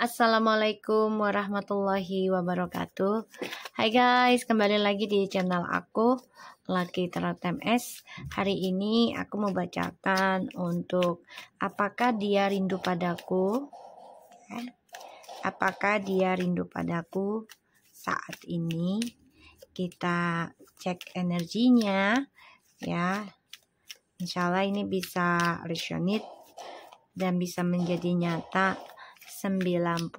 Assalamualaikum warahmatullahi wabarakatuh. Hai guys, kembali lagi di channel aku, Lucky Tarot MS. Hari ini aku membacakan untuk apakah dia rindu padaku. Apakah dia rindu padaku saat ini? Kita cek energinya ya. Insya Allah ini bisa resonate dan bisa menjadi nyata 90%.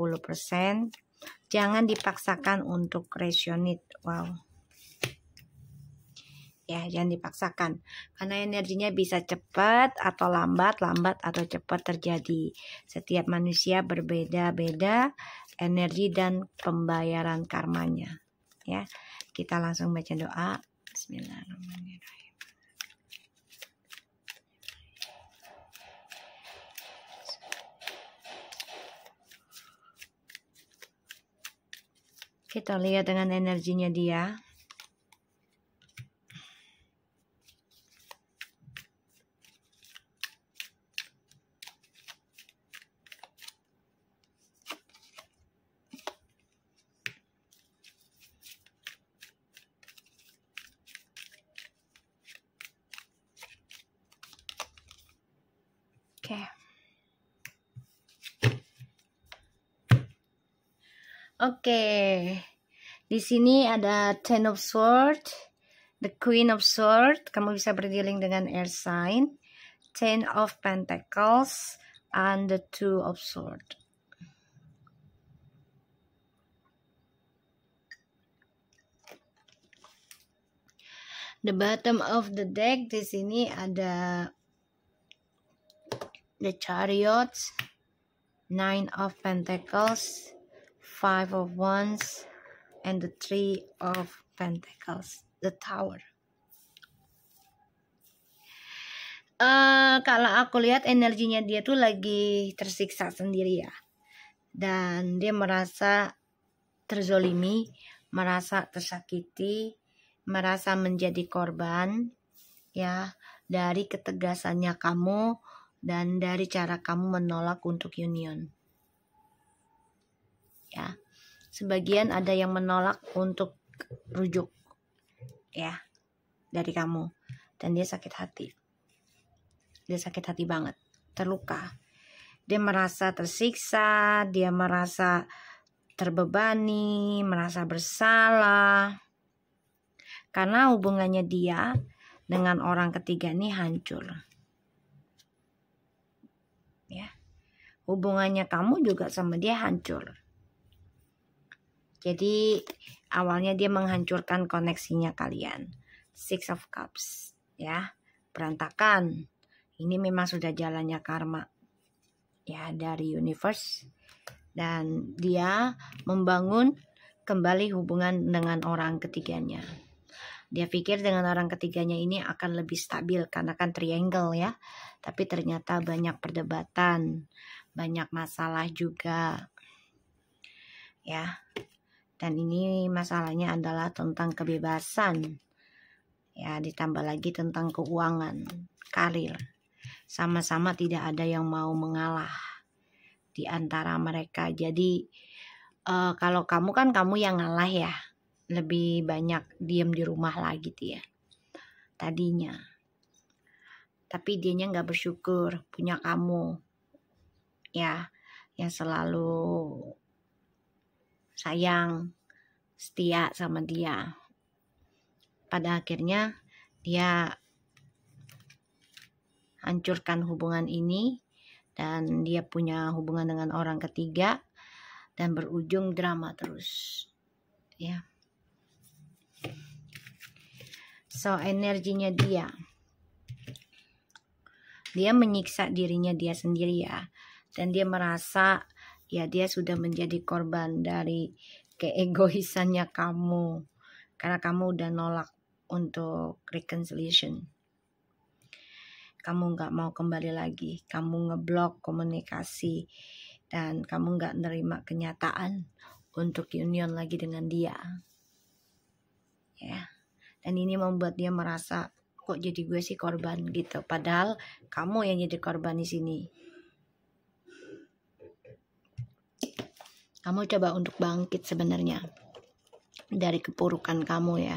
Jangan dipaksakan untuk resonate. Wow. Ya, jangan dipaksakan. Karena energinya bisa cepat atau lambat atau cepat terjadi. Setiap manusia berbeda-beda energi dan pembayaran karmanya. Ya, kita langsung baca doa. Bismillahirrahmanirrahim. Kita lihat dengan energinya dia. Oke. Di sini ada Ten of Swords, the Queen of Swords. Kamu bisa berdealing dengan air sign. Ten of Pentacles and the Two of Swords. The bottom of the deck di sini ada the Chariots, Nine of Pentacles, Five of Wands, and the Three of Pentacles, the Tower. Kalau aku lihat energinya dia tuh lagi tersiksa sendiri ya, dan dia merasa terzolimi, merasa tersakiti, merasa menjadi korban ya dari ketegasannya kamu dan dari cara kamu menolak untuk union. Ya, sebagian ada yang menolak untuk rujuk ya dari kamu, dan dia sakit hati. Dia sakit hati banget, terluka. Dia merasa tersiksa, dia merasa terbebani, merasa bersalah. Karena hubungannya dia dengan orang ketiga ini hancur. Ya. Hubungannya kamu juga sama dia hancur. Jadi awalnya dia menghancurkan koneksinya kalian. Six of Cups, ya. Berantakan. Ini memang sudah jalannya karma ya dari universe, dan dia membangun kembali hubungan dengan orang ketiganya. Dia pikir dengan orang ketiganya ini akan lebih stabil karena kan triangle ya, tapi ternyata banyak perdebatan, banyak masalah juga ya. Dan ini masalahnya adalah tentang kebebasan ya, ditambah lagi tentang keuangan, karir. Sama-sama tidak ada yang mau mengalah di antara mereka. Jadi kalau kamu kan kamu yang ngalah ya, lebih banyak diem di rumah lagi gitu ya tadinya. Tapi dianya nggak bersyukur punya kamu ya, yang selalu sayang, setia sama dia. Pada akhirnya dia hancurkan hubungan ini, dan dia punya hubungan dengan orang ketiga, dan berujung drama terus ya. So energinya dia menyiksa dirinya dia sendiri ya, dan dia merasa ya dia sudah menjadi korban dari keegoisannya kamu, karena kamu udah nolak untuk reconciliation. Kamu gak mau kembali lagi, kamu ngeblok komunikasi, dan kamu gak nerima kenyataan untuk union lagi dengan dia ya. Dan ini membuat dia merasa kok jadi gue sih korban gitu, padahal kamu yang jadi korban di sini. Kamu coba untuk bangkit sebenarnya dari kepurukan kamu ya.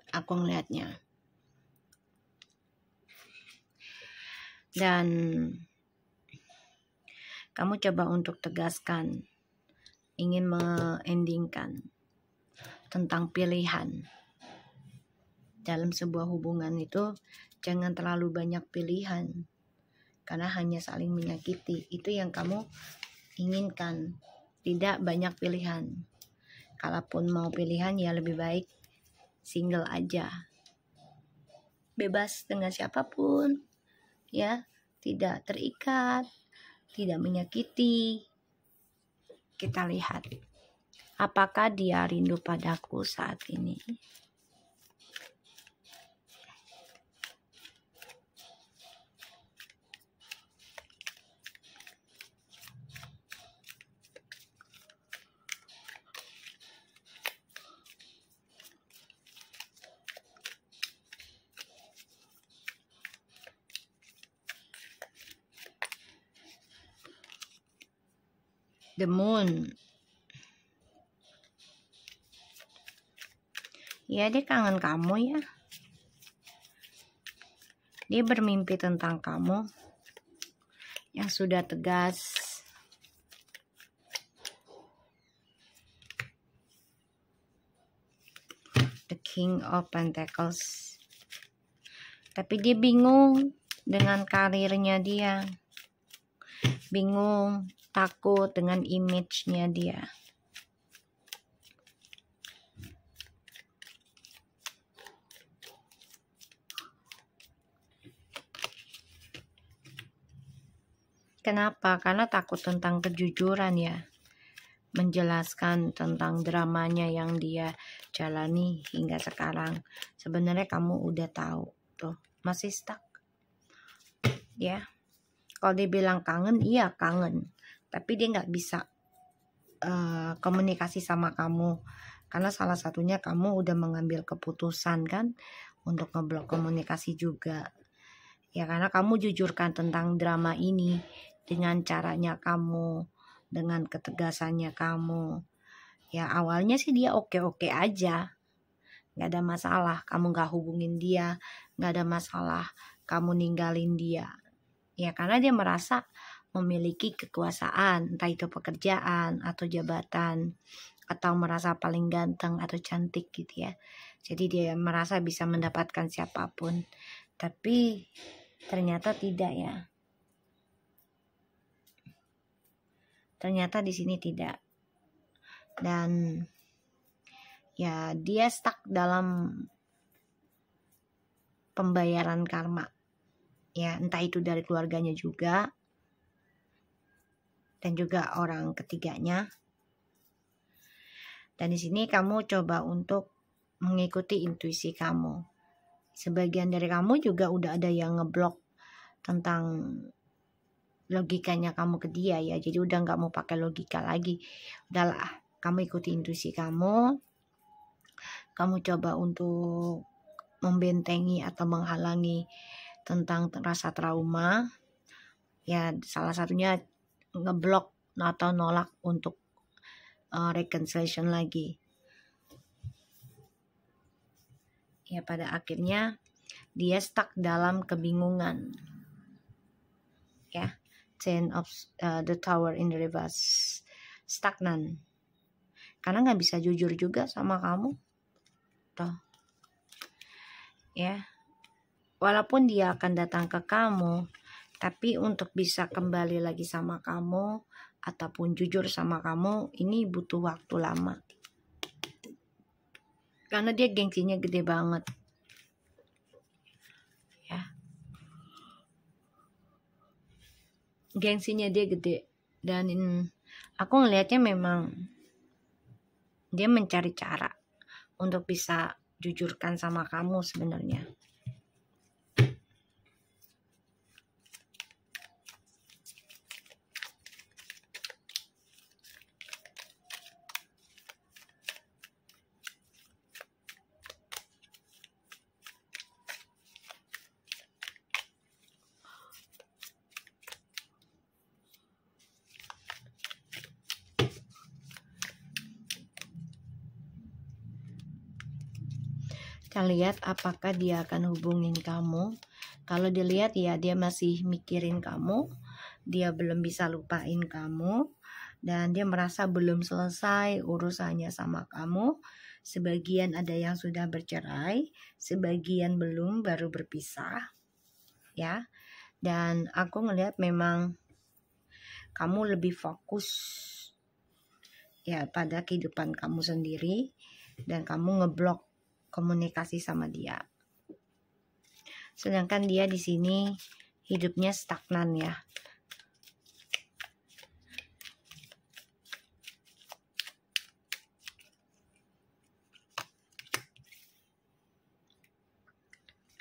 Aku ngelihatnya. Dan kamu coba untuk tegaskan, ingin mengendingkan tentang pilihan. Dalam sebuah hubungan itu jangan terlalu banyak pilihan, karena hanya saling menyakiti. Itu yang kamu inginkan, tidak banyak pilihan. Kalaupun mau pilihan ya lebih baik single aja, bebas dengan siapapun ya, tidak terikat, tidak menyakiti. Kita lihat apakah dia rindu padaku saat ini. The Moon. Ya, dia kangen kamu ya. Dia bermimpi tentang kamu yang sudah tegas. The King of Pentacles. Tapi dia bingung dengan karirnya dia. Bingung, takut dengan image-nya dia. Kenapa? Karena takut tentang kejujuran ya. Menjelaskan tentang dramanya yang dia jalani hingga sekarang. Sebenarnya kamu udah tahu. Tuh, masih stuck. Ya. Kalau dia bilang kangen, iya kangen. Tapi dia nggak bisa komunikasi sama kamu. Karena salah satunya kamu udah mengambil keputusan kan untuk ngeblok komunikasi juga. Ya karena kamu jujurkan tentang drama ini dengan caranya kamu, dengan ketegasannya kamu. Ya awalnya sih dia oke-oke aja. Gak ada masalah kamu gak hubungin dia. Gak ada masalah kamu ninggalin dia. Ya karena dia merasa memiliki kekuasaan, entah itu pekerjaan atau jabatan, atau merasa paling ganteng atau cantik gitu ya. Jadi dia merasa bisa mendapatkan siapapun. Tapi ternyata tidak ya. Ternyata di sini tidak. Dan ya dia stuck dalam pembayaran karma. Ya, entah itu dari keluarganya juga dan juga orang ketiganya. Dan di sini kamu coba untuk mengikuti intuisi kamu. Sebagian dari kamu juga udah ada yang ngeblok tentang logikanya kamu ke dia ya. Jadi udah nggak mau pakai logika lagi. Udahlah, kamu ikuti intuisi kamu. Kamu coba untuk membentengi atau menghalangi tentang rasa trauma. Ya salah satunya ngeblok atau nolak untuk reconciliation lagi. Ya pada akhirnya dia stuck dalam kebingungan. Ya, Ten of the Tower in the reverse, stagnan. Karena nggak bisa jujur juga sama kamu. Tuh. Ya. Walaupun dia akan datang ke kamu, tapi untuk bisa kembali lagi sama kamu ataupun jujur sama kamu, ini butuh waktu lama. Karena dia gengsinya gede banget. Ya. Gengsinya dia gede. Dan aku ngelihatnya memang dia mencari cara untuk bisa jujurkan sama kamu sebenarnya. Kita lihat apakah dia akan hubungin kamu. Kalau dilihat ya dia masih mikirin kamu, dia belum bisa lupain kamu, dan dia merasa belum selesai urusannya sama kamu. Sebagian ada yang sudah bercerai, sebagian belum, baru berpisah, ya. Dan aku ngelihat memang kamu lebih fokus ya pada kehidupan kamu sendiri, dan kamu ngeblok komunikasi sama dia. Sedangkan dia di sini hidupnya stagnan ya.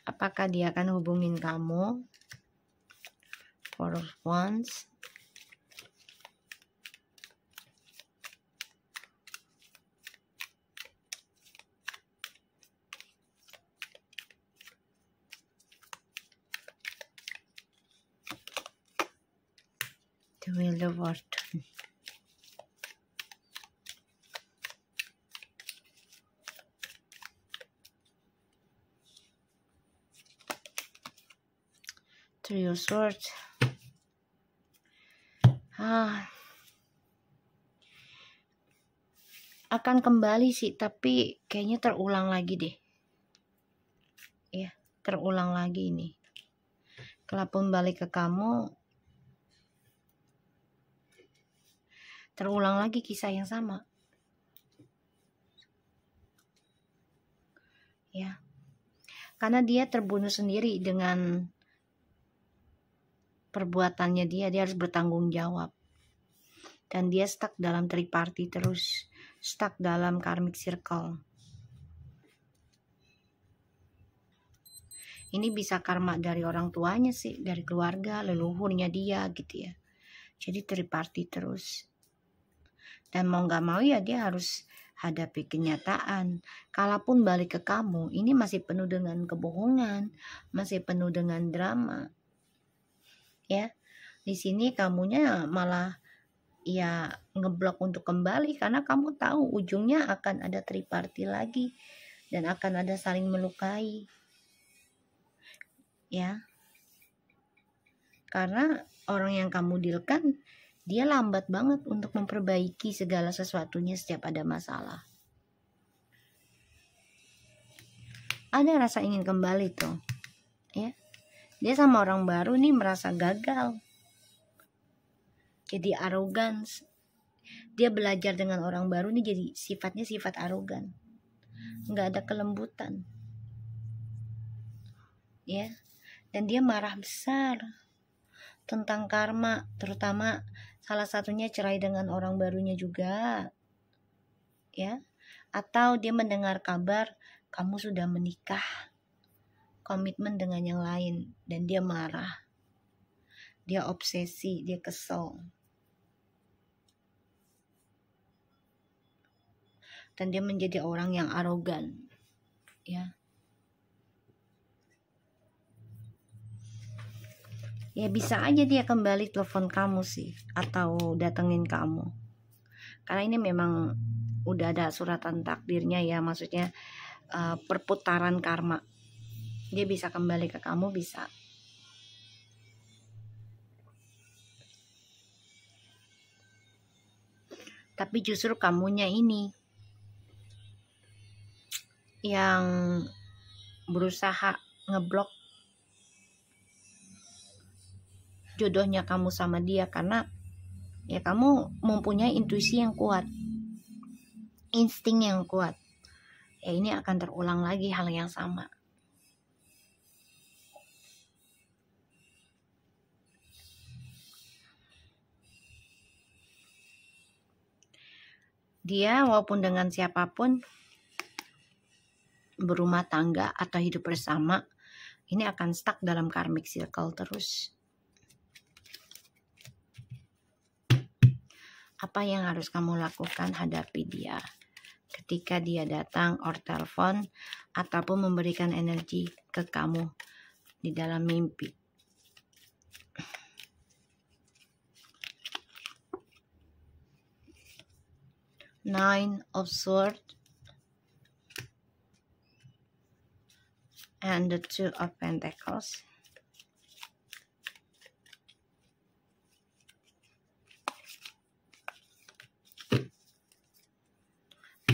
Apakah dia akan hubungin kamu? Four of Wands. The Wheel of Fortune. Three of Swords. Akan kembali sih, tapi kayaknya terulang lagi deh. Ya, terulang lagi ini. Kalaupun balik ke kamu, terulang lagi kisah yang sama. Ya. Karena dia terbunuh sendiri dengan perbuatannya dia harus bertanggung jawab. Dan dia stuck dalam triparty terus, stuck dalam karmic circle. Ini bisa karma dari orang tuanya sih, dari keluarga, leluhurnya dia gitu ya. Jadi triparty terus. Dan mau gak mau ya dia harus hadapi kenyataan. Kalaupun balik ke kamu, ini masih penuh dengan kebohongan, masih penuh dengan drama. Ya, di sini kamunya malah ya ngeblok untuk kembali karena kamu tahu ujungnya akan ada triparty lagi dan akan ada saling melukai. Ya. Karena orang yang kamu dealkan dia lambat banget untuk memperbaiki segala sesuatunya setiap ada masalah. Ada rasa ingin kembali tuh. Ya. Dia sama orang baru nih merasa gagal. Jadi arogan. Dia belajar dengan orang baru nih jadi sifatnya sifat arogan. Nggak ada kelembutan. Ya. Dan dia marah besar tentang karma, terutama salah satunya cerai dengan orang barunya juga. Ya. Atau dia mendengar kabar kamu sudah menikah, komitmen dengan yang lain, dan dia marah. Dia obsesi, dia kesel. Dan dia menjadi orang yang arogan. Ya. Ya bisa aja dia kembali telepon kamu sih, atau datengin kamu. Karena ini memang udah ada suratan takdirnya ya, maksudnya perputaran karma. Dia bisa kembali ke kamu, bisa. Tapi justru kamunya ini yang berusaha ngeblok jodohnya kamu sama dia, karena ya kamu mempunyai intuisi yang kuat, insting yang kuat. Ya ini akan terulang lagi hal yang sama. Dia walaupun dengan siapapun berumah tangga atau hidup bersama, ini akan stuck dalam karmic circle terus. Apa yang harus kamu lakukan? Hadapi dia ketika dia datang or telepon ataupun memberikan energi ke kamu di dalam mimpi. Nine of Swords. and the Two of Pentacles.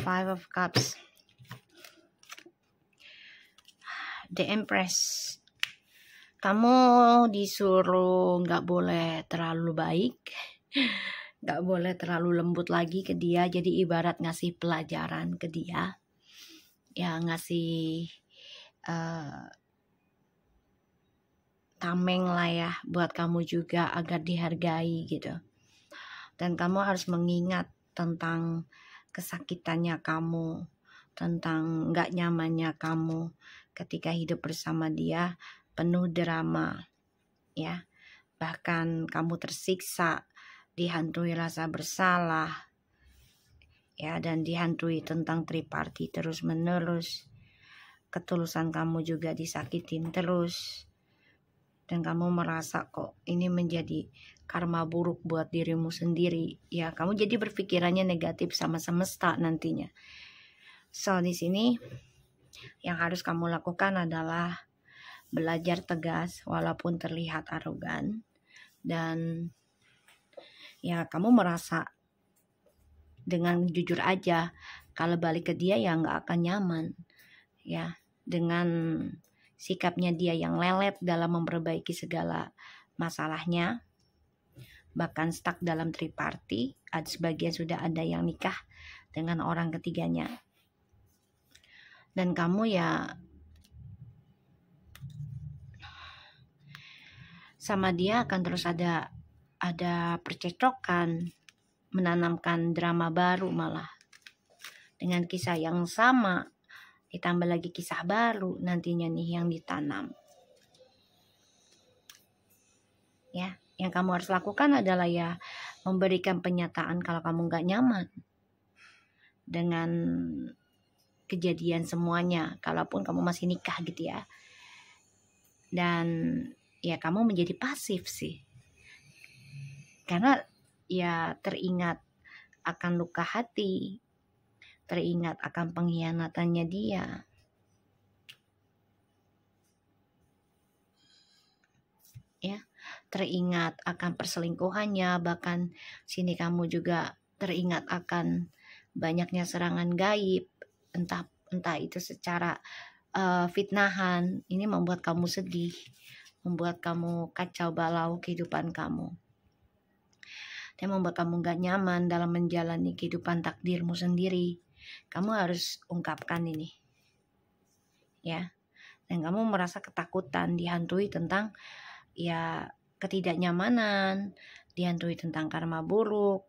Five of Cups. The Empress. Kamu disuruh nggak boleh terlalu baik, nggak boleh terlalu lembut lagi ke dia. Jadi ibarat ngasih pelajaran ke dia, ya ngasih tameng lah ya buat kamu juga agar dihargai gitu. Dan kamu harus mengingat tentang kesakitannya kamu, tentang nggak nyamannya kamu ketika hidup bersama dia, penuh drama ya. Bahkan kamu tersiksa, dihantui rasa bersalah ya, dan dihantui tentang triparty terus menerus. Ketulusan kamu juga disakitin terus, dan kamu merasa kok ini menjadi karma buruk buat dirimu sendiri ya. Kamu jadi berpikirannya negatif sama semesta nantinya. So di sini yang harus kamu lakukan adalah belajar tegas walaupun terlihat arogan, dan ya kamu merasa dengan jujur aja kalau balik ke dia ya nggak akan nyaman ya, dengan sikapnya dia yang lelet dalam memperbaiki segala masalahnya, bahkan stuck dalam triparty. Sebagian sudah ada yang nikah dengan orang ketiganya, dan kamu ya sama dia akan terus ada percekcokan, menanamkan drama baru malah dengan kisah yang sama, ditambah lagi kisah baru nantinya nih yang ditanam ya. Yang kamu harus lakukan adalah ya memberikan penyataan kalau kamu nggak nyaman dengan kejadian semuanya, kalaupun kamu masih nikah gitu ya. Dan ya kamu menjadi pasif sih, karena ya teringat akan luka hati, teringat akan pengkhianatannya dia ya, teringat akan perselingkuhannya. Bahkan sini kamu juga teringat akan banyaknya serangan gaib, entah itu secara fitnahan. Ini membuat kamu sedih, membuat kamu kacau balau kehidupan kamu, dan membuat kamu gak nyaman dalam menjalani kehidupan takdirmu sendiri. Kamu harus ungkapkan ini ya. Dan kamu merasa ketakutan, dihantui tentang ya ketidaknyamanan, dihantui tentang karma buruk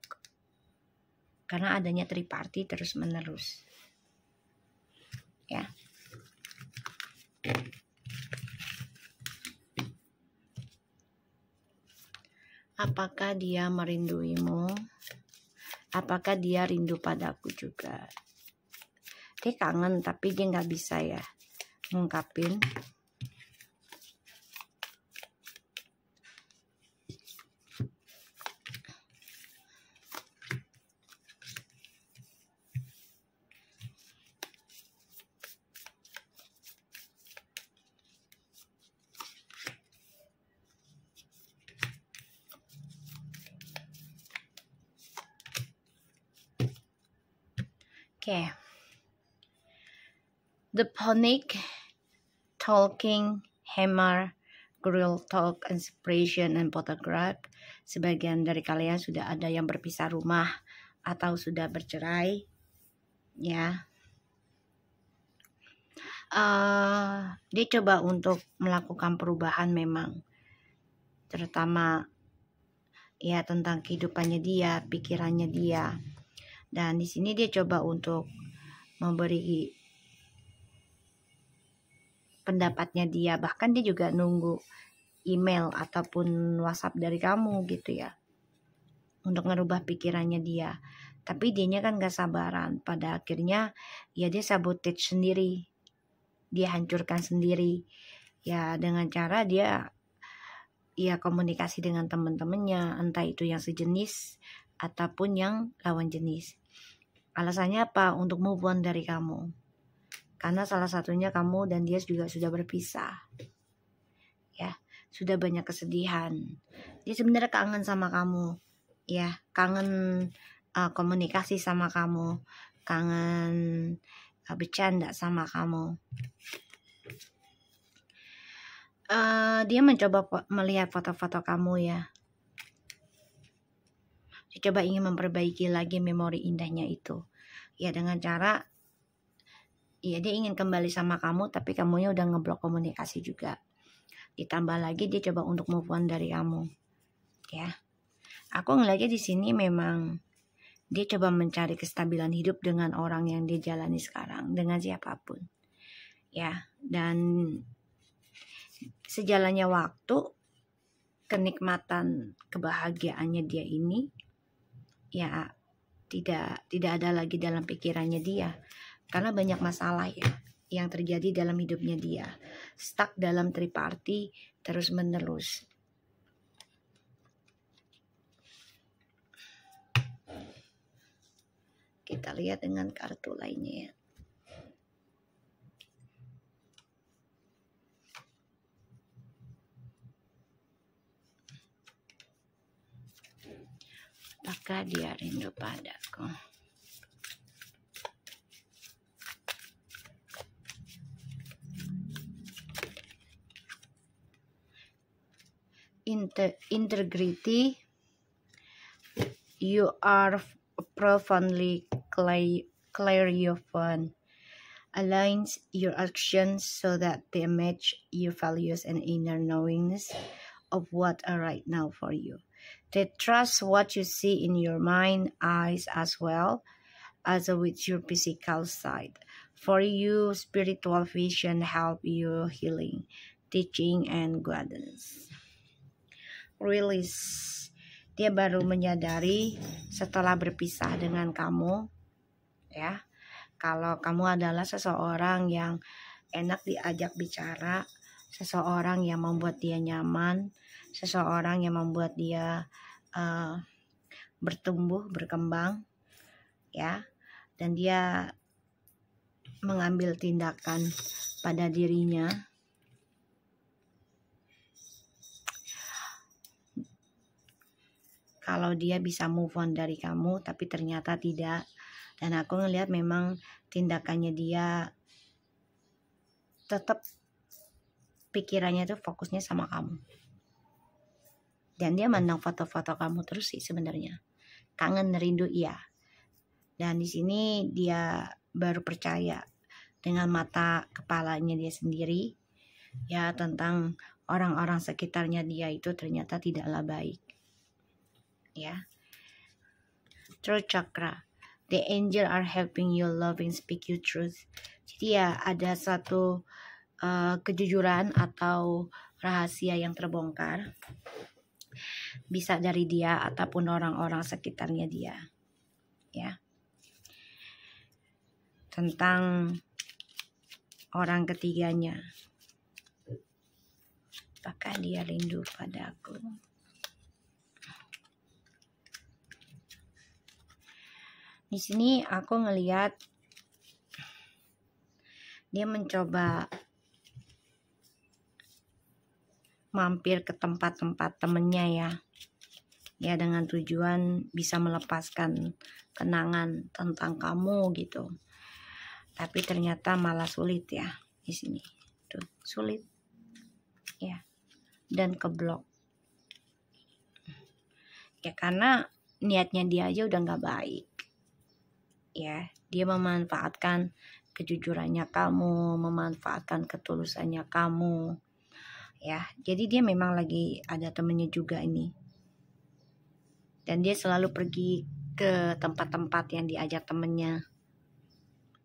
karena adanya triparty terus menerus ya. Apakah dia merinduimu? Apakah dia rindu padaku juga? Dia kangen tapi dia nggak bisa ya ngungkapin. Okay. The Ponic, Talking, Hammer, Grill Talk, Inspiration, and Photograph. Sebagian dari kalian sudah ada yang berpisah rumah atau sudah bercerai ya. Dia coba untuk melakukan perubahan memang, terutama ya tentang kehidupannya dia, pikirannya dia. Dan di sini dia coba untuk memberi pendapatnya dia. Bahkan dia juga nunggu email ataupun WhatsApp dari kamu gitu ya, untuk ngerubah pikirannya dia. Tapi dianya kan gak sabaran. Pada akhirnya ya dia sabotage sendiri, dia hancurkan sendiri ya, dengan cara dia ya komunikasi dengan teman-temannya, entah itu yang sejenis ataupun yang lawan jenis. Alasannya apa? Untuk move on dari kamu. karena salah satunya kamu dan dia juga sudah berpisah. Ya, sudah banyak kesedihan. Dia sebenarnya kangen sama kamu. Ya, kangen komunikasi sama kamu, kangen bercanda sama kamu. Dia mencoba melihat foto-foto kamu ya. Dia coba ingin memperbaiki lagi memori indahnya itu. Ya, dengan cara ya dia ingin kembali sama kamu, tapi kamunya udah ngeblok komunikasi juga. Ditambah lagi dia coba untuk move on dari kamu. Ya. Aku ngeliatnya di sini memang dia coba mencari kestabilan hidup dengan orang yang dia jalani sekarang, dengan siapapun. Ya, dan sejalannya waktu, kenikmatan kebahagiaannya dia ini ya tidak ada lagi dalam pikirannya dia. Karena banyak masalah ya yang terjadi dalam hidupnya dia. Stuck dalam triparty terus menerus. Kita lihat dengan kartu lainnya ya. Apakah dia rindu padaku? Integrity. You are profoundly clairvoyant. Aligns your actions so that they match your values and inner knowingness of what are right now for you. They trust what you see in your mind, eyes, as well as with your physical side. For you, spiritual vision help you healing, teaching, and guidance. Release. Dia baru menyadari setelah berpisah dengan kamu, ya, kalau kamu adalah seseorang yang enak diajak bicara, seseorang yang membuat dia nyaman, seseorang yang membuat dia bertumbuh, berkembang, ya, dan dia mengambil tindakan pada dirinya. Kalau dia bisa move on dari kamu, tapi ternyata tidak. Dan aku ngelihat memang tindakannya dia tetap pikirannya tuh fokusnya sama kamu. Dan dia mandang foto-foto kamu terus sih sebenarnya. Kangen, rindu, iya. Dan di sini dia baru percaya dengan mata kepalanya dia sendiri ya tentang orang-orang sekitarnya dia itu ternyata tidaklah baik. Ya. Throat chakra. The angel are helping you loving speak you truth. Jadi ya ada satu kejujuran atau rahasia yang terbongkar. Bisa dari dia ataupun orang-orang sekitarnya dia. Ya. Tentang orang ketiganya. Apakah dia rindu padaku? Di sini aku ngelihat dia mencoba mampir ke tempat-tempat temennya ya. Ya dengan tujuan bisa melepaskan kenangan tentang kamu gitu. Tapi ternyata malah sulit ya di sini. Tuh, sulit. Ya. Dan keblok. Ya karena niatnya dia aja udah nggak baik. Ya, dia memanfaatkan kejujurannya kamu, memanfaatkan ketulusannya kamu. Ya, jadi dia memang lagi ada temennya juga ini. Dan dia selalu pergi ke tempat-tempat yang diajak temennya.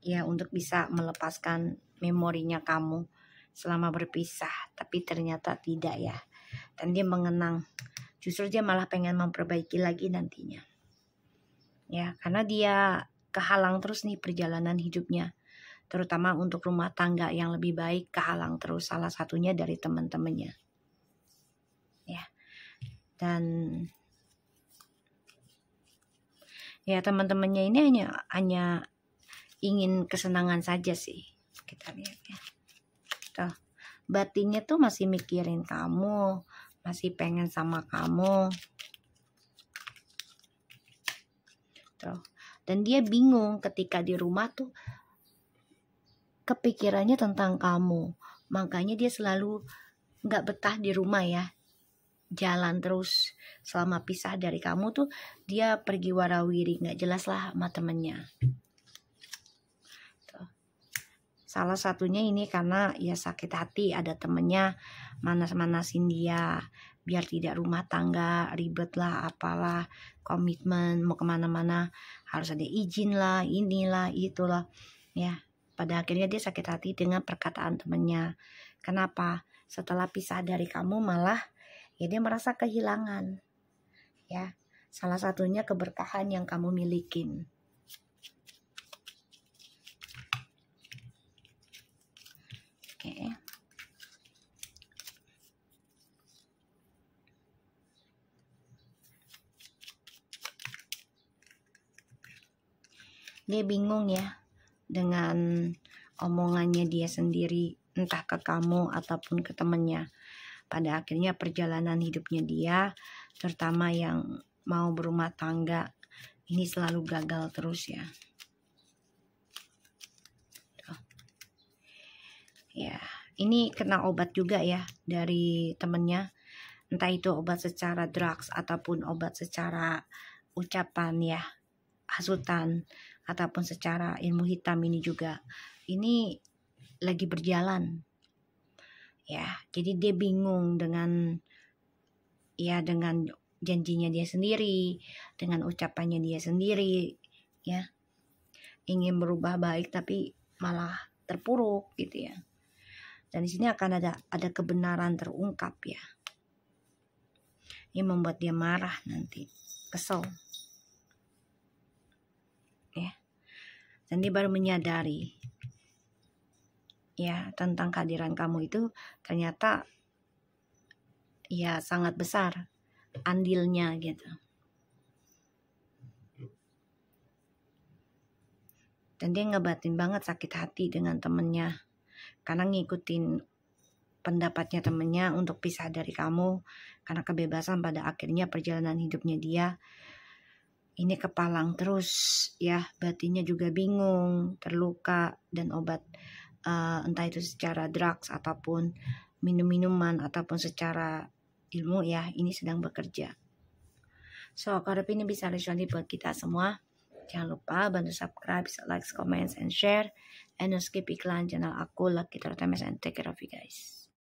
Ya, untuk bisa melepaskan memorinya kamu selama berpisah. Tapi ternyata tidak ya. Dan dia mengenang. Justru dia malah pengen memperbaiki lagi nantinya. Ya, karena dia kehalang terus nih perjalanan hidupnya. Terutama untuk rumah tangga yang lebih baik kehalang terus. Salah satunya dari teman-temannya. Ya. Dan ya teman-temannya ini hanya ingin kesenangan saja sih. kita lihat ya. Tuh, batinnya tuh masih mikirin kamu, masih pengen sama kamu. Tuh. Dan dia bingung ketika di rumah tuh kepikirannya tentang kamu. Makanya dia selalu nggak betah di rumah ya. Jalan terus selama pisah dari kamu tuh dia pergi warawiri, nggak jelas lah sama temennya. Tuh. Salah satunya ini karena ya sakit hati ada temennya manas-manasin dia biar tidak rumah tangga, ribet lah, apalah, komitmen, mau kemana-mana harus ada izin lah, inilah, itulah. Ya, pada akhirnya dia sakit hati dengan perkataan temennya. Kenapa? Setelah pisah dari kamu malah ya dia merasa kehilangan. Ya, salah satunya keberkahan yang kamu milikin. Oke. Dia bingung ya dengan omongannya dia sendiri, entah ke kamu ataupun ke temennya. Pada akhirnya perjalanan hidupnya dia, terutama yang mau berumah tangga, ini selalu gagal terus ya. Tuh. Ya, ini kena obat juga ya dari temennya. Entah itu obat secara drugs ataupun obat secara ucapan ya, hasutan, ataupun secara ilmu hitam ini juga. Ini lagi berjalan. Ya, jadi dia bingung dengan janjinya dia sendiri, dengan ucapannya dia sendiri, ya. Ingin berubah baik tapi malah terpuruk gitu ya. Dan di sini akan ada kebenaran terungkap ya. Ini membuat dia marah nanti, kesel. Ya. Dan dia baru menyadari ya tentang kehadiran kamu itu ternyata ya sangat besar andilnya gitu. Dan dia ngebatin banget sakit hati dengan temennya karena ngikutin pendapatnya temennya untuk pisah dari kamu karena kebebasan. Pada akhirnya perjalanan hidupnya dia ini kepalang terus ya, batinnya juga bingung, terluka, dan obat entah itu secara drugs ataupun minum-minuman ataupun secara ilmu ya, ini sedang bekerja. So, aku harap ini bisa resonate buat kita semua. Jangan lupa bantu subscribe, like, comment, and share. And no skip iklan channel aku, Lucky Tertemes, and take care of you guys.